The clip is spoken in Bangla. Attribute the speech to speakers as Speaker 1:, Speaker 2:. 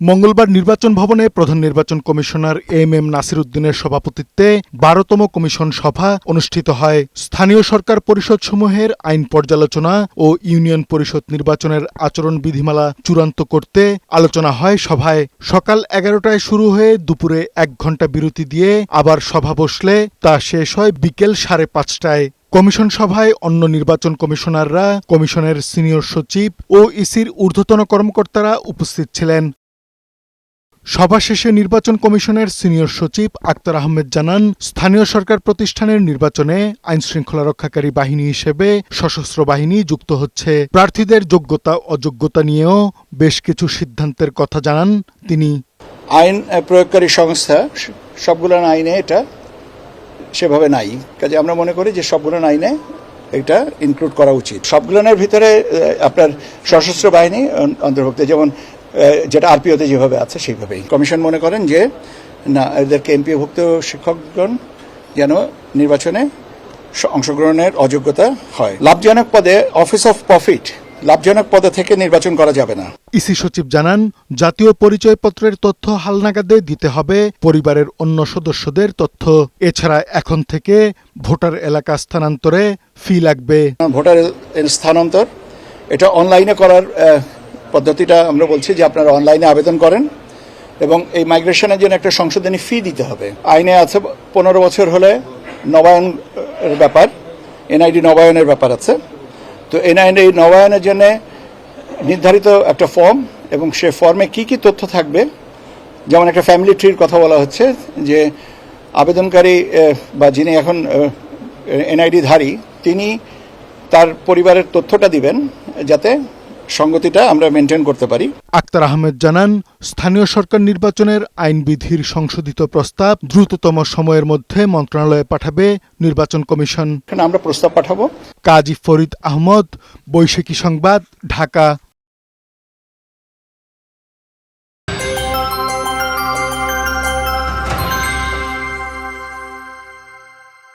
Speaker 1: মঙ্গলবার নির্বাচন ভবনে প্রধান নির্বাচন কমিশনার এম নাসির উদ্দিনের সভাপতিত্বে ১২তম কমিশন সভা অনুষ্ঠিত হয়। স্থানীয় সরকার পরিষদসমূহের আইন পর্যালোচনা ও ইউনিয়ন পরিষদ নির্বাচনের আচরণ বিধিমালা চূড়ান্ত করতে আলোচনা হয় সভায়। সকাল ১১টায় শুরু হয়ে দুপুরে ১ ঘণ্টা বিরতি দিয়ে আবার সভা বসলে তা শেষ হয় বিকেল ৫:৩০টায়। কমিশন সভায় অন্য নির্বাচন কমিশনাররা, কমিশনের সিনিয়র সচিব ও ইসির ঊর্ধ্বতন কর্মকর্তারা উপস্থিত ছিলেন। সভা শেষে নির্বাচন কমিশনের সিনিয়র সচিব আক্তার আহমেদ জানান, স্থানীয় সরকার প্রতিষ্ঠানের নির্বাচনে আইনশৃঙ্খলা রক্ষাকারী বাহিনী হিসেবে সশস্ত্র বাহিনী যুক্ত হচ্ছে। প্রার্থীদের যোগ্যতা অযোগ্যতা নিয়েও বেশ কিছু সিদ্ধান্তের কথা জানান তিনি।
Speaker 2: আইন প্রয়োগকারী সংস্থা সবগুলো আইনে এটা সেভাবে নাই, কাজে আমরা মনে করি যে সবগুলো আইনে এটা ইনক্লুড করা উচিত। সবগুলোর ভিতরে আপনার সশস্ত্র বাহিনী অন্তর্ভুক্ত, যেমন যেটা আরপিওতে যেভাবে আছে সেইভাবেই। কমিশন মনে করেন যে না, এদেরকে এমপিওভুক্ত শিক্ষকগণ যেন নির্বাচনে অংশগ্রহণের অযোগ্যতা হয়। লাভজনক পদে, অফিস অফ প্রফিট লাভজনক পদে থেকে নির্বাচন করা যাবে না।
Speaker 1: ইসি সচিব জানান, জাতীয় পরিচয়পত্রের তথ্য হালনাগাদে দিতে হবে পরিবারের অন্য সদস্যদের তথ্য। এছাড়া এখন থেকে ভোটার এলাকা স্থানান্তরে ফি লাগবে।
Speaker 2: ভোটার স্থানান্তর এটা অনলাইনে করার পদ্ধতিটা আমরা বলছি যে আপনারা অনলাইনে আবেদন করেন এবং এই মাইগ্রেশনের জন্য একটা সংশোধনী ফি দিতে হবে। আইনে আছে 15 বছর হলে নবায়নের ব্যাপার, এনআইডি নবায়নের ব্যাপার আছে। তো এনআইডি নবায়নের জন্য নির্ধারিত একটা ফর্ম এবং সে ফর্মে কি কি তথ্য থাকবে, যেমন একটা ফ্যামিলি ট্রির কথা বলা হচ্ছে যে আবেদনকারী বা যিনি এখন এনআইডি ধারী তিনি তার পরিবারের তথ্যটা দিবেন যাতে সংগতিটা আমরা মেনটেন করতে পারি।
Speaker 1: আক্তার আহমেদ জানান, স্থানীয় সরকার নির্বাচনের আইনবিধির সংশোধিত প্রস্তাব দ্রুততম সময়ের মধ্যে মন্ত্রণালয়ে পাঠাবে নির্বাচন কমিশন।
Speaker 2: আমরা প্রস্তাব পাঠাবো।
Speaker 1: কাজী ফরিদ আহমদ, বৈশাখী সংবাদ, ঢাকা।